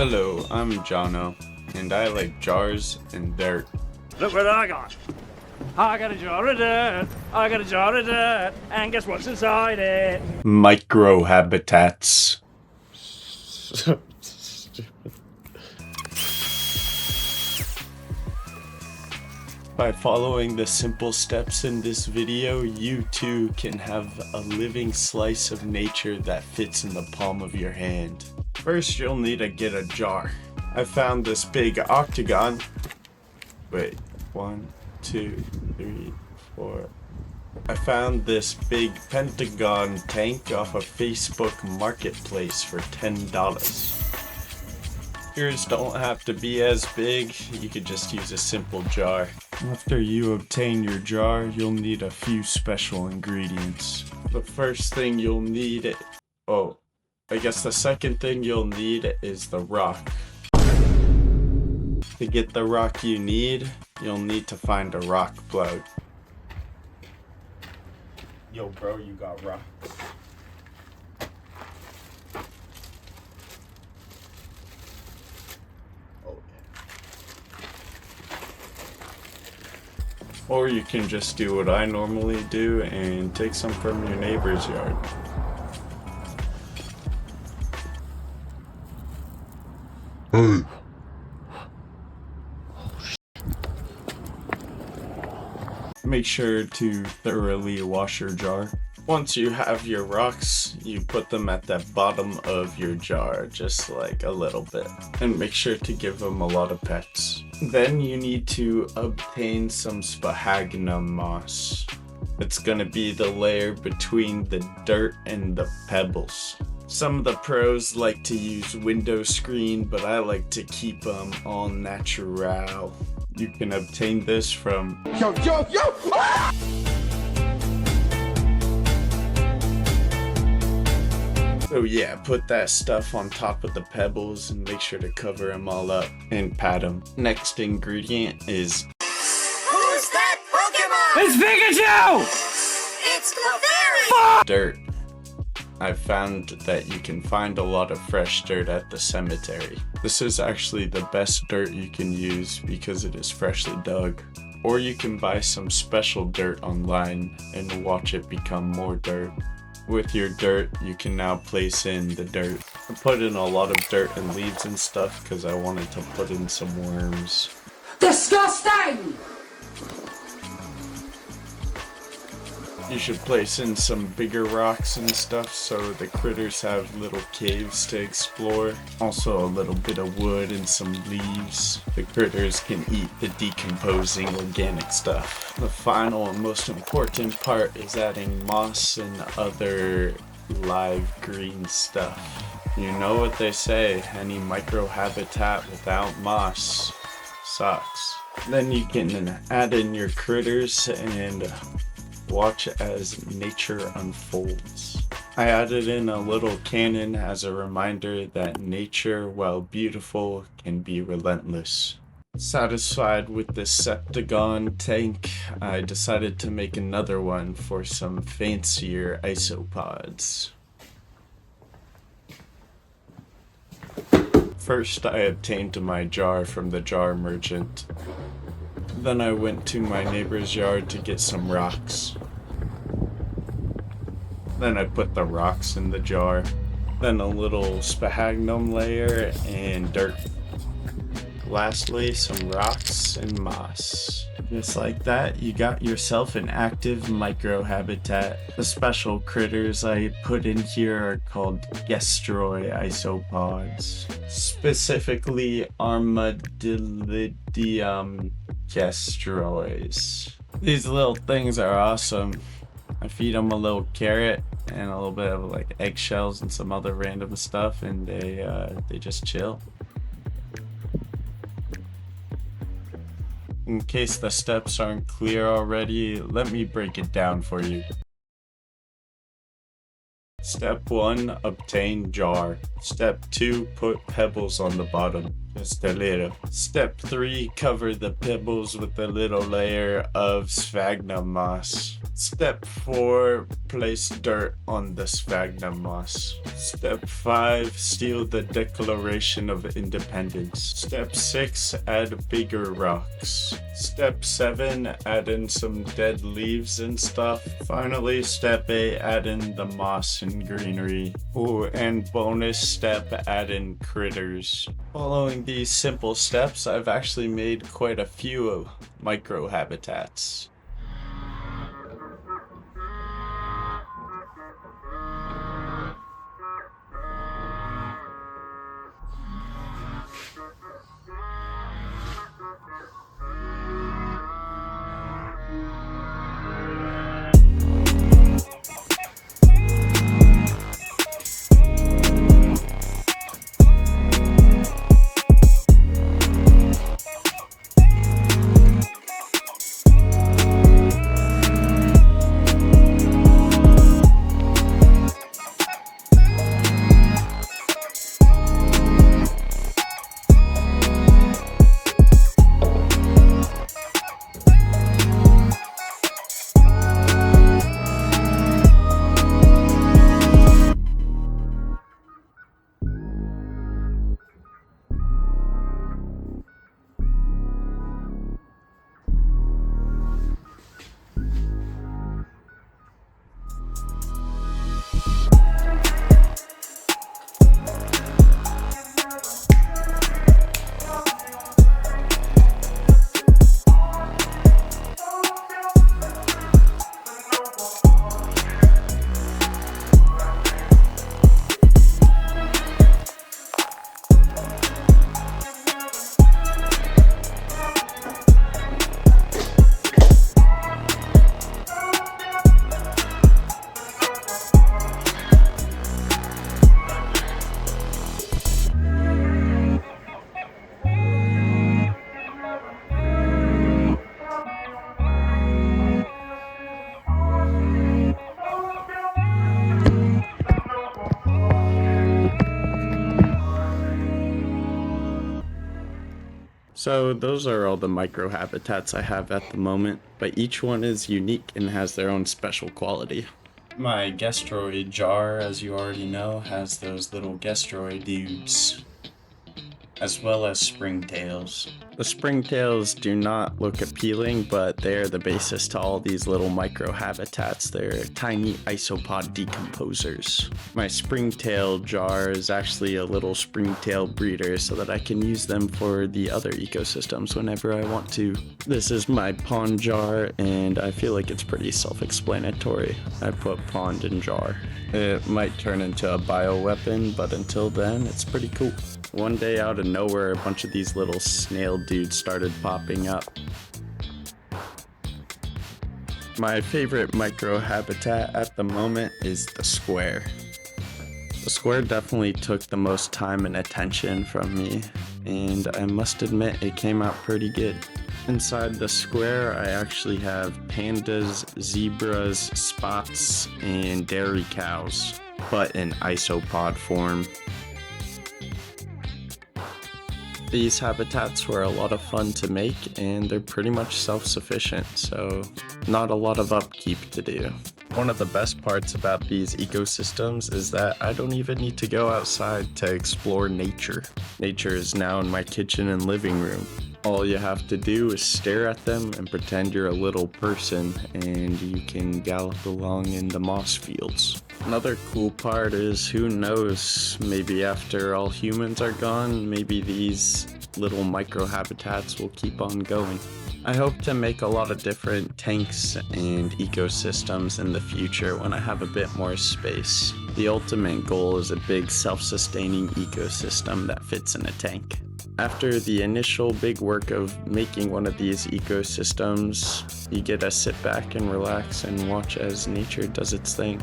Hello, I'm Jono, and I like jars and dirt. Look what I got. I got a jar of dirt. I got a jar of dirt. And guess what's inside it? Microhabitats. Stupid. By following the simple steps in this video, you too can have a living slice of nature that fits in the palm of your hand. First, you'll need to get a jar. I found this big octagon. Wait, 1, 2, 3, 4. I found this big pentagon tank off of Facebook Marketplace for $10. Yours don't have to be as big, you could just use a simple jar. After you obtain your jar, you'll need a few special ingredients. The first thing you'll need, I guess the second thing you'll need is the rock. To get the rock you need, you'll need to find a rock plug. Yo bro, you got rocks. Or you can just do what I normally do and take some from your neighbor's yard. Hey. Make sure to thoroughly wash your jar. Once you have your rocks, you put them at the bottom of your jar, just like a little bit. And make sure to give them a lot of pets. Then you need to obtain some sphagnum moss. It's gonna be the layer between the dirt and the pebbles. Some of the pros like to use window screen, but I like to keep them all natural. You can obtain this from So yeah, put that stuff on top of the pebbles and make sure to cover them all up and pat them. Next ingredient is Who's that Pokemon? It's Pikachu! It's Clefairy! dirt. I found that you can find a lot of fresh dirt at the cemetery. This is actually the best dirt you can use because it is freshly dug. Or you can buy some special dirt online and watch it become more dirt. With your dirt, you can now place in the dirt. I put in a lot of dirt and leaves and stuff because I wanted to put in some worms. Disgusting! You should place in some bigger rocks and stuff so the critters have little caves to explore. Also a little bit of wood and some leaves. The critters can eat the decomposing organic stuff. The final and most important part is adding moss and other live green stuff. You know what they say, any microhabitat without moss sucks. Then you can add in your critters and watch as nature unfolds. I added in a little cannon as a reminder that nature, while beautiful, can be relentless. Satisfied with this septagon tank, I decided to make another one for some fancier isopods. First, I obtained my jar from the jar merchant. Then I went to my neighbor's yard to get some rocks. Then I put the rocks in the jar. Then a little sphagnum layer and dirt. Lastly, some rocks and moss. Just like that, you got yourself an active microhabitat. The special critters I put in here are called Gestroy isopods. Specifically, Armadillidium Gestroys. These little things are awesome. I feed them a little carrot and a little bit of like eggshells and some other random stuff, and they just chill. In case the steps aren't clear already, let me break it down for you. Step 1, obtain jar. Step 2, put pebbles on the bottom, just a little. Step 3, cover the pebbles with a little layer of sphagnum moss. Step 4, place dirt on the sphagnum moss. Step 5, steal the Declaration of Independence. Step 6, add bigger rocks. Step 7, add in some dead leaves and stuff. Finally, step 8, add in the moss and greenery. Ooh, and bonus step, add in critters. Following these simple steps, I've actually made quite a few microhabitats. So those are all the microhabitats I have at the moment, but each one is unique and has their own special quality. My Gastroid jar, as you already know, has those little Gastroid dudes, as well as springtails. The springtails do not look appealing, but they're the basis to all these little microhabitats. They're tiny isopod decomposers. My springtail jar is actually a little springtail breeder so that I can use them for the other ecosystems whenever I want to. This is my pond jar, and I feel like it's pretty self-explanatory. I put pond in jar. It might turn into a bioweapon, but until then, it's pretty cool. One day out of nowhere, a bunch of these little snail dudes started popping up. My favorite microhabitat at the moment is the square. The square definitely took the most time and attention from me, and I must admit it came out pretty good. Inside the square, I actually have pandas, zebras, spots, and dairy cows, but in isopod form. These habitats were a lot of fun to make, and they're pretty much self-sufficient, so not a lot of upkeep to do. One of the best parts about these ecosystems is that I don't even need to go outside to explore nature. Nature is now in my kitchen and living room. All you have to do is stare at them and pretend you're a little person, and you can gallop along in the moss fields. Another cool part is, who knows, maybe after all humans are gone, maybe these little microhabitats will keep on going. I hope to make a lot of different tanks and ecosystems in the future when I have a bit more space. The ultimate goal is a big self-sustaining ecosystem that fits in a tank. After the initial big work of making one of these ecosystems, you get to sit back and relax and watch as nature does its thing.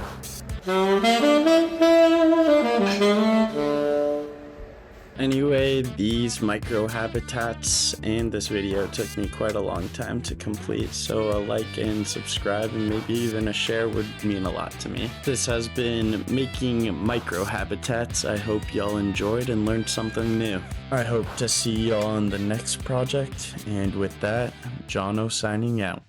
Anyway, these microhabitats and this video took me quite a long time to complete, so a like and subscribe and maybe even a share would mean a lot to me. This has been Making Microhabitats. I hope y'all enjoyed and learned something new. I hope to see y'all on the next project, and with that, Jono signing out.